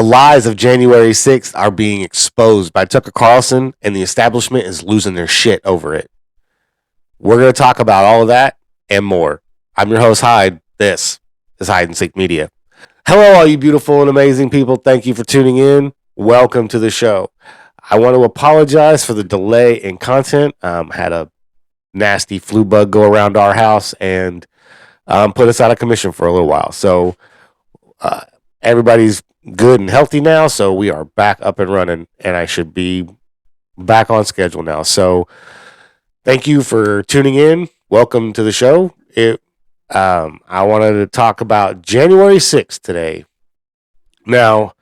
The lies of January 6th are being exposed by Tucker Carlson, and the establishment is losing their shit over it. We're going to talk about all of that and more. I'm your host, Hyde. This is Hide and Seek Media. Hello, all you beautiful and amazing people. Thank you for tuning in. Welcome to the show. I want to apologize for the delay in content. Had a nasty flu bug go around our house and put us out of commission for a little while. So everybody's good and healthy now, so we are back up and running, and I should be back on schedule now. So thank you for tuning in. Welcome to the show. I wanted to talk about January 6th today. Now,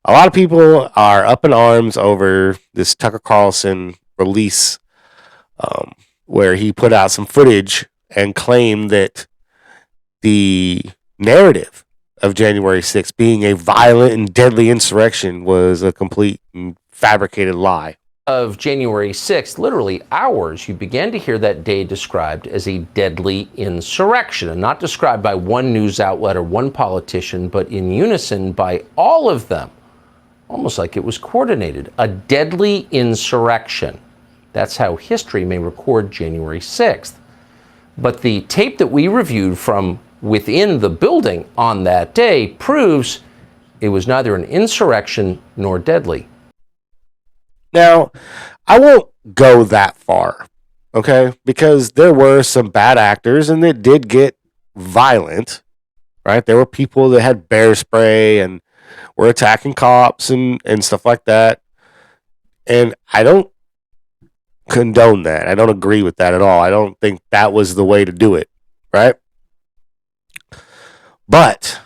a lot of people are up in arms over this Tucker Carlson release where he put out some footage and claimed that the narrative of January 6th being a violent and deadly insurrection was a complete and fabricated lie. Of January 6th, literally hours, you began to hear that day described as a deadly insurrection, and not described by one news outlet or one politician, but in unison by all of them, almost like it was coordinated. A deadly insurrection. That's how history may record January 6th. But the tape that we reviewed from within the building on that day proves it was neither an insurrection nor deadly. Now, I won't go that far, okay? Because there were some bad actors and it did get violent, right? There were people that had bear spray and were attacking cops and stuff like that. And I don't condone that. I don't agree with that at all. I don't think that was the way to do it, right? But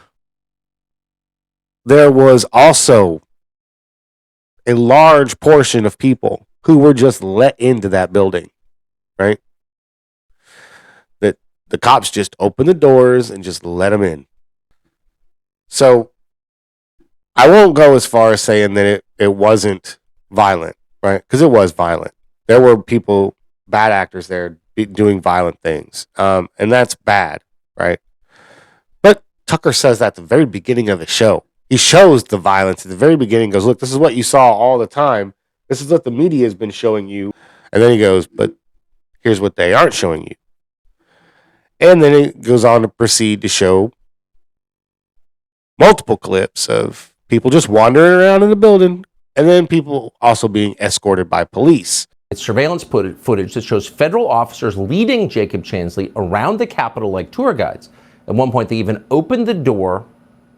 there was also a large portion of people who were just let into that building, right? That the cops just opened the doors and just let them in. So I won't go as far as saying that it wasn't violent, right? Because it was violent. There were people, bad actors there doing violent things. And that's bad, right? But Tucker says that at the very beginning of the show. He shows the violence at the very beginning, goes, look, this is what you saw all the time. This is what the media has been showing you. And then he goes, but here's what they aren't showing you. And then it goes on to proceed to show multiple clips of people just wandering around in the building and then people also being escorted by police. It's surveillance footage that shows federal officers leading Jacob Chansley around the Capitol like tour guides. At one point, they even opened the door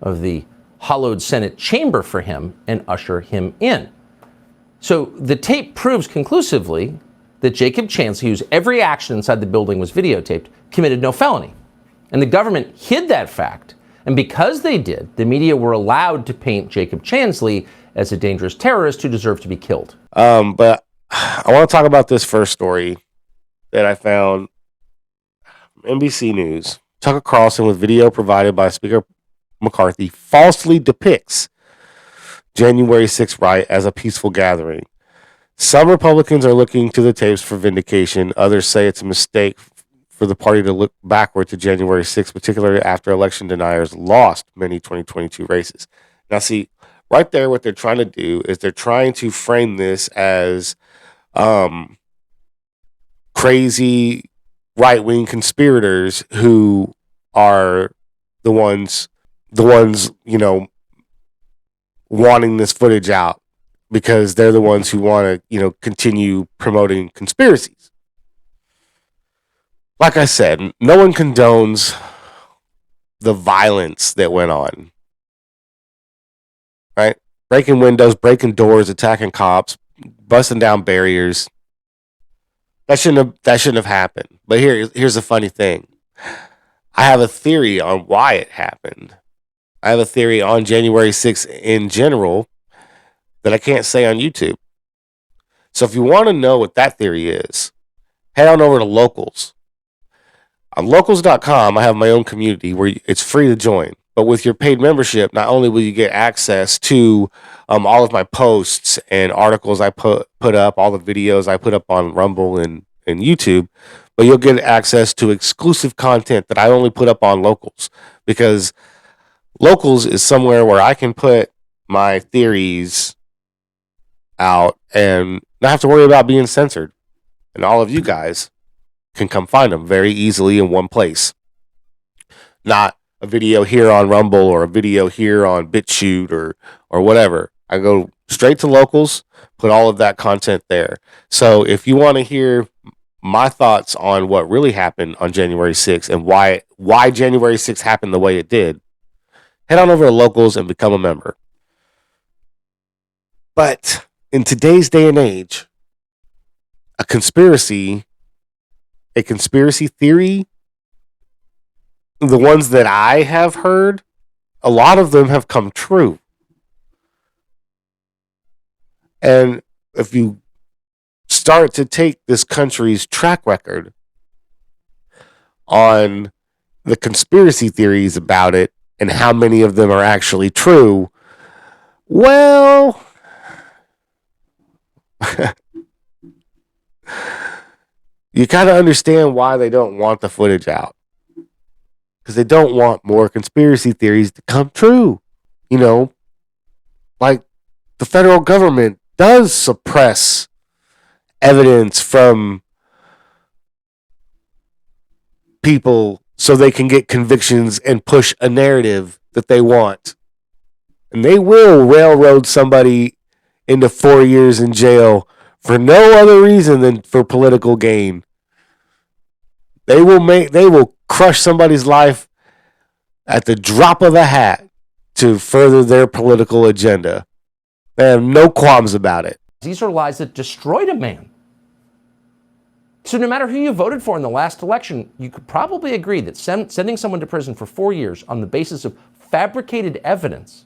of the hollowed Senate chamber for him and usher him in. So the tape proves conclusively that Jacob Chansley, whose every action inside the building was videotaped, committed no felony. And the government hid that fact. And because they did, the media were allowed to paint Jacob Chansley as a dangerous terrorist who deserved to be killed. But I want to talk about this first story that I found. NBC News. Tucker Carlson, with video provided by Speaker McCarthy, falsely depicts January 6th riot as a peaceful gathering. Some Republicans are looking to the tapes for vindication. Others say it's a mistake for the party to look backward to January 6th, particularly after election deniers lost many 2022 races. Now, see, right there, what they're trying to do is they're trying to frame this as crazy right-wing conspirators who are the ones, wanting this footage out because they're the ones who want to, continue promoting conspiracies. Like I said, no one condones the violence that went on, right? Breaking windows, breaking doors, attacking cops, busting down barriers. That shouldn't have happened. But here's the funny thing. I have a theory on why it happened. I have a theory on January 6th in general that I can't say on YouTube. So if you want to know what that theory is, head on over to Locals. On locals.com, I have my own community where it's free to join. But with your paid membership, not only will you get access to all of my posts and articles I put up, all the videos I put up on Rumble and YouTube, but you'll get access to exclusive content that I only put up on Locals, because Locals is somewhere where I can put my theories out and not have to worry about being censored. And all of you guys can come find them very easily in one place. Not a video here on Rumble or a video here on BitChute or whatever. I go straight to locals, put all of that content there. So if you want to hear my thoughts on what really happened on January 6th and why January 6th happened the way it did, head on over to locals and become a member. But in today's day and age, a conspiracy theory, the ones that I have heard, a lot of them have come true. And if you start to take this country's track record on the conspiracy theories about it and how many of them are actually true, well, you kind of understand why they don't want the footage out. Because they don't want more conspiracy theories to come true. You know, like the federal government does suppress evidence from people so they can get convictions and push a narrative that they want. And they will railroad somebody into 4 years in jail for no other reason than for political gain. They will crush somebody's life at the drop of a hat to further their political agenda. They have no qualms about it. These are lies that destroyed a man. So no matter who you voted for in the last election, you could probably agree that sending someone to prison for 4 years on the basis of fabricated evidence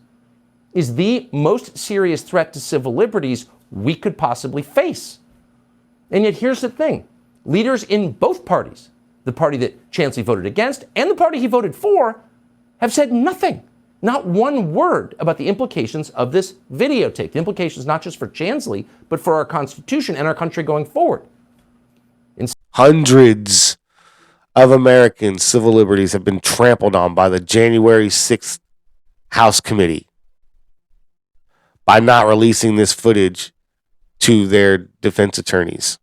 is the most serious threat to civil liberties we could possibly face. And yet here's the thing. Leaders in both parties, the party that Chansley voted against and the party he voted for, have said nothing, not one word about the implications of this videotape. The implications not just for Chansley, but for our Constitution and our country going forward. Hundreds of Americans' civil liberties have been trampled on by the January 6th House Committee by not releasing this footage to their defense attorneys,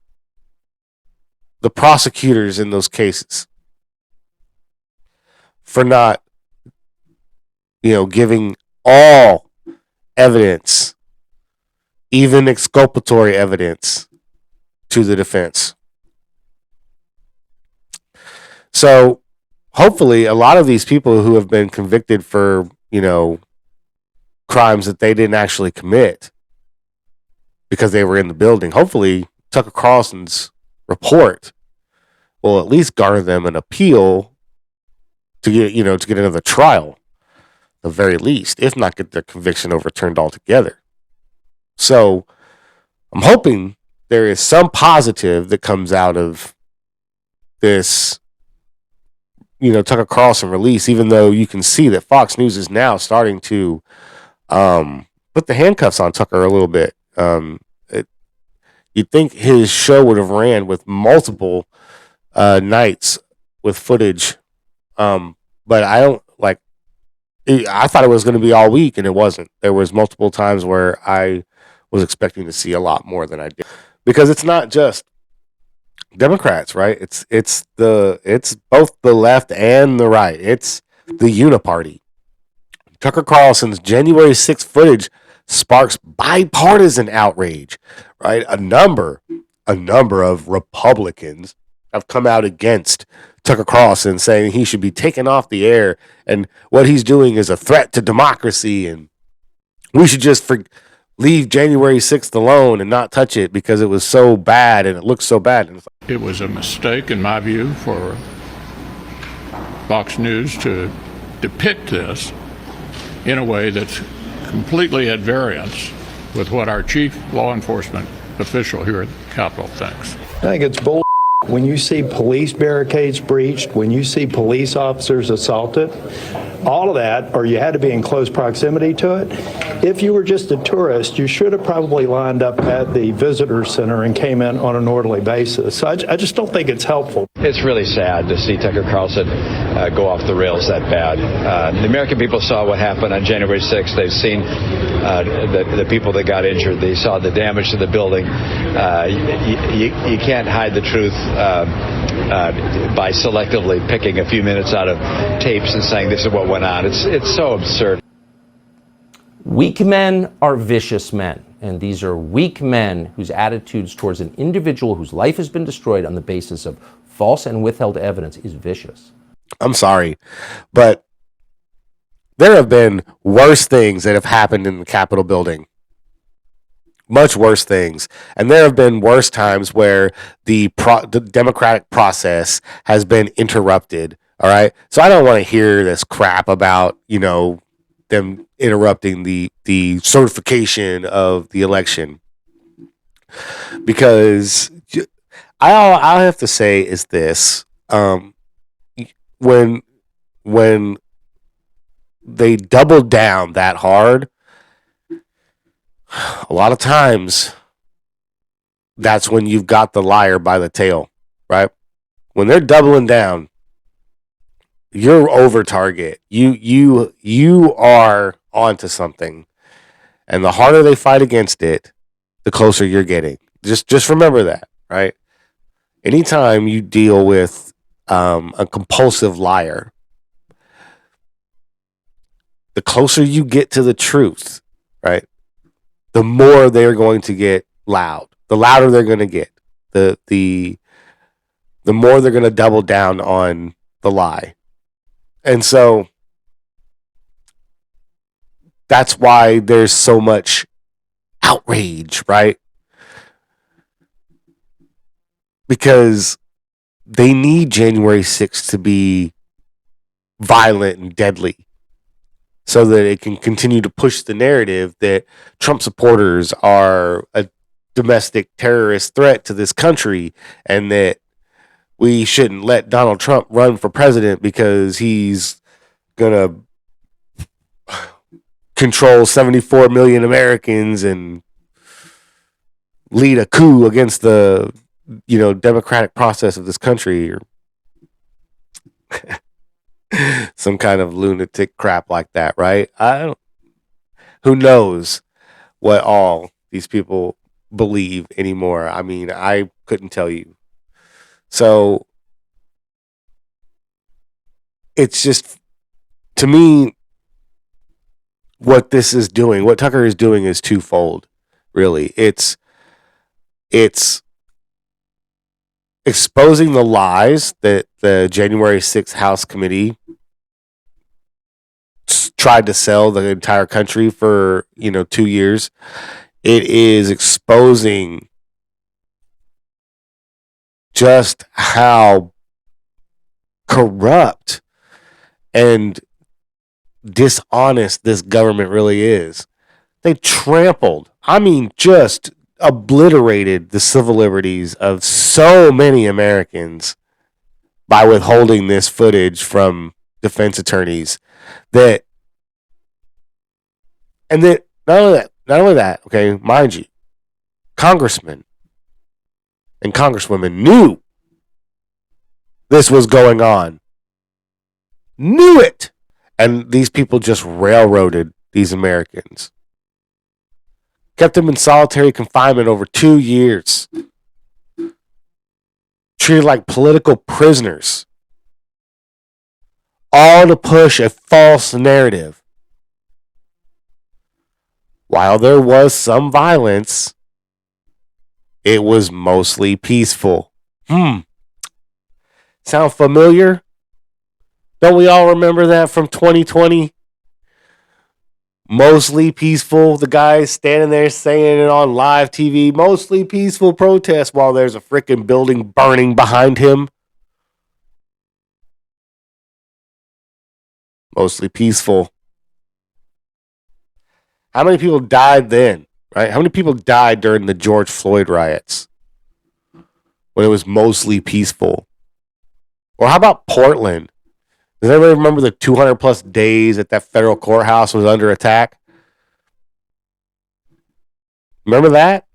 the prosecutors in those cases, for not, giving all evidence, even exculpatory evidence, to the defense. So hopefully a lot of these people who have been convicted for, crimes that they didn't actually commit because they were in the building, hopefully Tucker Carlson's report will at least garner them an appeal to get another trial, at the very least, if not get their conviction overturned altogether. So I'm hoping there is some positive that comes out of this, Tucker Carlson release, even though you can see that Fox News is now starting to put the handcuffs on Tucker a little bit. You'd think his show would have ran with multiple nights with footage, but I thought it was going to be all week, and it wasn't. There was multiple times where I was expecting to see a lot more than I did, because it's not just Democrats, right? It's both the left and the right. It's the uniparty. Tucker Carlson's January 6th footage sparks bipartisan outrage, right? A number of Republicans have come out against Tucker Carlson, saying he should be taken off the air and what he's doing is a threat to democracy, and we should just leave January 6th alone and not touch it because it was so bad and it looks so bad. And it was a mistake, in my view, for Fox News to depict this in a way that's completely at variance with what our chief law enforcement official here at the Capitol thinks. I think it's bull. When you see police barricades breached, when you see police officers assaulted, all of that, or you had to be in close proximity to it. If you were just a tourist, you should have probably lined up at the visitor center and came in on an orderly basis. So I just don't think it's helpful. It's really sad to see Tucker Carlson go off the rails that bad. The American people saw what happened on January 6th. They've seen the people that got injured. They saw the damage to the building. You can't hide the truth by selectively picking a few minutes out of tapes and saying this is what went on. It's so absurd. Weak men are vicious men, and these are weak men whose attitudes towards an individual whose life has been destroyed on the basis of false and withheld evidence is vicious. I'm sorry, but there have been worse things that have happened in the Capitol building. Much worse things. And there have been worse times where the democratic process has been interrupted. All right. So I don't want to hear this crap about, them interrupting the certification of the election. Because all I have to say is this. When they doubled down that hard, a lot of times that's when you've got the liar by the tail, right? When they're doubling down, you're over target. You are onto something. And the harder they fight against it, the closer you're getting. Just remember that, right? Anytime you deal with a compulsive liar, the closer you get to the truth, right? The more they're going to get loud. The louder they're going to get. The more they're going to double down on the lie. And so that's why there's so much outrage, right? Because they need January 6th to be violent and deadly so that it can continue to push the narrative that Trump supporters are a domestic terrorist threat to this country and that we shouldn't let Donald Trump run for president because he's going to control 74 million Americans and lead a coup against the democratic process of this country, or some kind of lunatic crap like that, right? Who knows what all these people believe anymore? I mean, I couldn't tell you. So it's just, to me, what this is doing, what Tucker is doing is twofold, really. It's exposing the lies that the January 6th House Committee tried to sell the entire country for 2 years. It is exposing just how corrupt and dishonest this government really is. They trampled, just obliterated the civil liberties of so many Americans by withholding this footage from defense attorneys. Not only that, okay, mind you, congressmen and congresswomen knew this was going on. Knew it. And these people just railroaded these Americans. Kept them in solitary confinement over 2 years. Treated like political prisoners. All to push a false narrative. While there was some violence, it was mostly peaceful. Sound familiar? Don't we all remember that from 2020? Mostly peaceful. The guy standing there saying it on live TV. Mostly peaceful protest while there's a freaking building burning behind him. Mostly peaceful. How many people died then? Right? How many people died during the George Floyd riots when it was mostly peaceful? Or how about Portland? Does anybody remember the 200 plus days that federal courthouse was under attack? Remember that?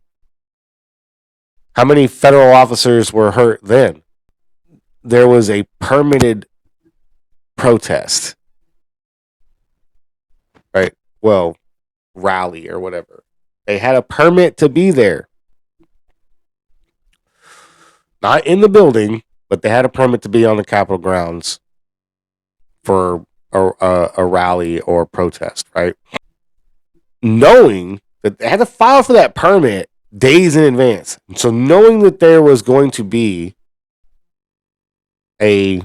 How many federal officers were hurt then? There was a permitted protest, right? Well, rally or whatever. They had a permit to be there. Not in the building, but they had a permit to be on the Capitol grounds for a rally or protest, right? Knowing that they had to file for that permit days in advance. So knowing that there was going to be a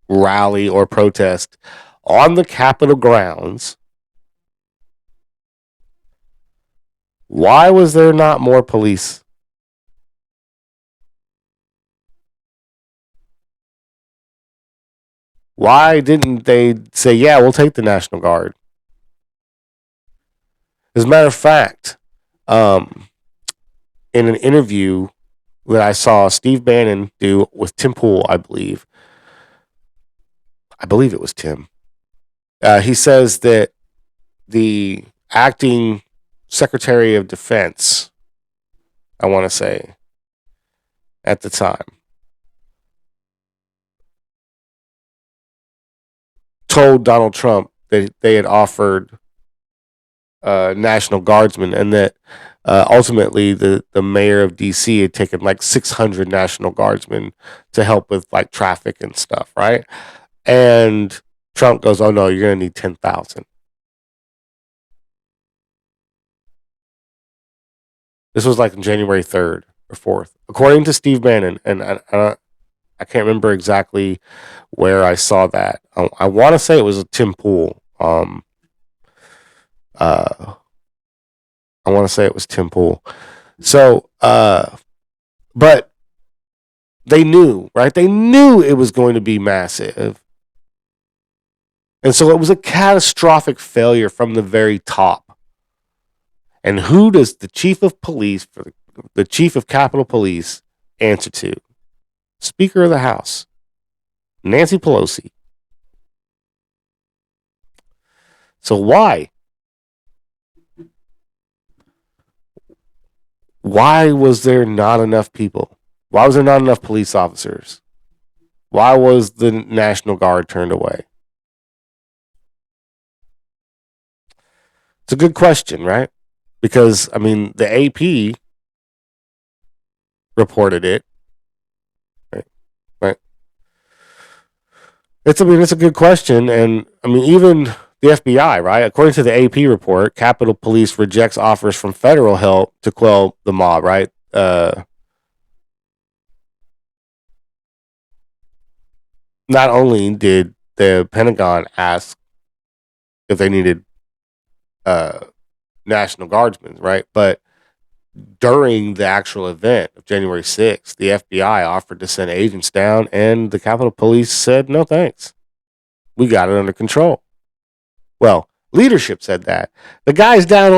rally or protest on the Capitol grounds, why was there not more police? Why didn't they say, yeah, we'll take the National Guard? As a matter of fact, in an interview that I saw Steve Bannon do with Tim Pool, I believe it was Tim. He says that the acting Secretary of Defense, I want to say, at the time, told Donald Trump that they had offered National Guardsmen, and that ultimately the mayor of DC had taken like 600 National Guardsmen to help with like traffic and stuff, right? And Trump goes, "Oh no, you're going to need 10,000." This was like on January 3rd or 4th, according to Steve Bannon, and I can't remember exactly where I saw that. I want to say it was a Tim Pool. I want to say it was Tim Pool. So, but they knew, right? They knew it was going to be massive. And so it was a catastrophic failure from the very top. And who does the chief of police, for the chief of Capitol Police, answer to? Speaker of the House, Nancy Pelosi. So why? Why was there not enough people? Why was there not enough police officers? Why was the National Guard turned away? It's a good question, right? Because, I mean, the AP reported it. Right. It's a good question. And, I mean, even the FBI, right? According to the AP report, Capitol Police rejects offers from federal help to quell the mob, right? Not only did the Pentagon ask if they needed National Guardsmen, right? But during the actual event of January 6th, the FBI offered to send agents down, and the Capitol Police said, no thanks. We got it under control. Well, leadership said that. The guys down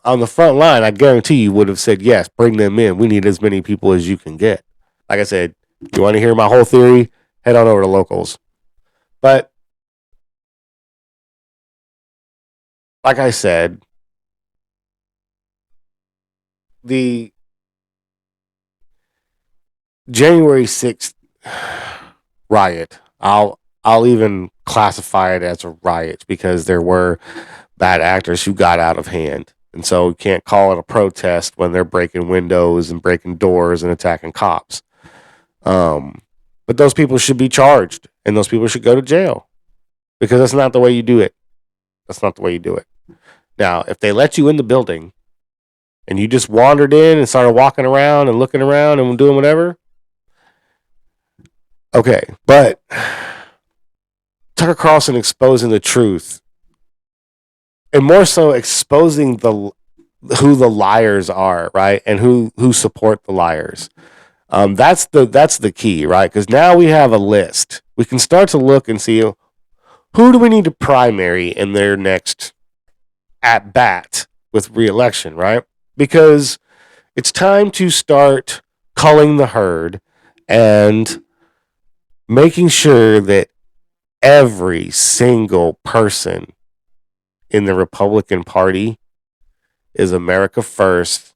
on the front line, I guarantee you, would have said, yes, bring them in. We need as many people as you can get. Like I said, you want to hear my whole theory? Head on over to Locals. But like I said, the January 6th riot, I'll even classify it as a riot because there were bad actors who got out of hand. And so you can't call it a protest when they're breaking windows and breaking doors and attacking cops. But those people should be charged, and those people should go to jail, because that's not the way you do it. That's not the way you do it. Now, if they let you in the building and you just wandered in and started walking around and looking around and doing whatever, okay. But Tucker Carlson exposing the truth, and more so exposing who the liars are, right? And who support the liars. That's the key, right? Because now we have a list. We can start to look and see who do we need to primary in their next at bat with re-election, right? Because it's time to start culling the herd and making sure that every single person in the Republican Party is America first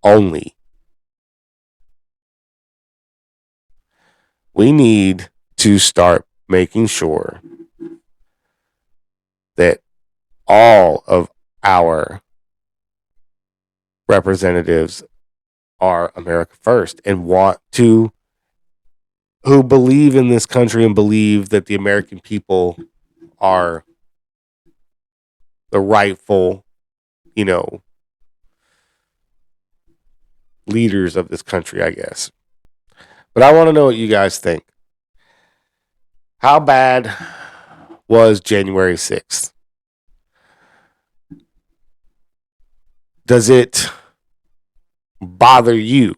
only. We need to start making sure that all of our representatives are America first and who believe in this country and believe that the American people are the rightful, leaders of this country, I guess. But I want to know what you guys think. How bad was January 6th? Does it bother you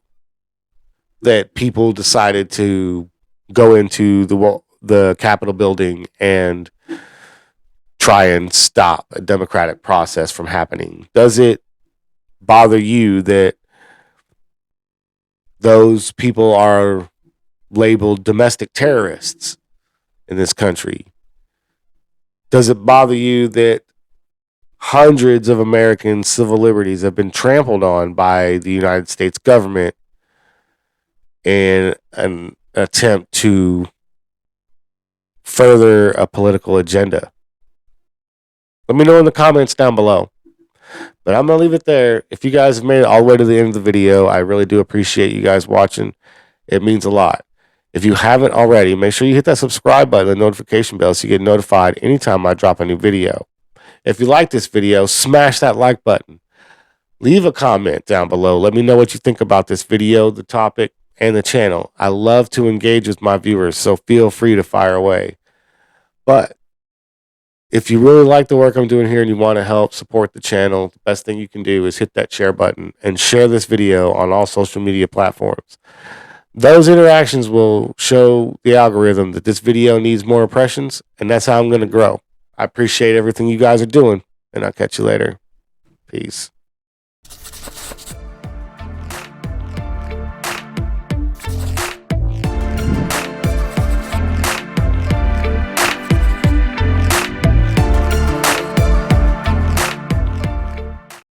that people decided to go into the Capitol building and try and stop a democratic process from happening? Does it bother you that those people are labeled domestic terrorists in this country? Does it bother you that hundreds of American civil liberties have been trampled on by the United States government in an attempt to further a political agenda? Let me know in the comments down below. But I'm going to leave it there. If you guys have made it all the way to the end of the video, I really do appreciate you guys watching. It means a lot. If you haven't already, make sure you hit that subscribe button and notification bell so you get notified anytime I drop a new video. If you like this video, smash that like button. Leave a comment down below. Let me know what you think about this video, the topic, and the channel. I love to engage with my viewers, so feel free to fire away. But if you really like the work I'm doing here and you want to help support the channel, the best thing you can do is hit that share button and share this video on all social media platforms. Those interactions will show the algorithm that this video needs more impressions, and that's how I'm going to grow. I appreciate everything you guys are doing, and I'll catch you later. Peace.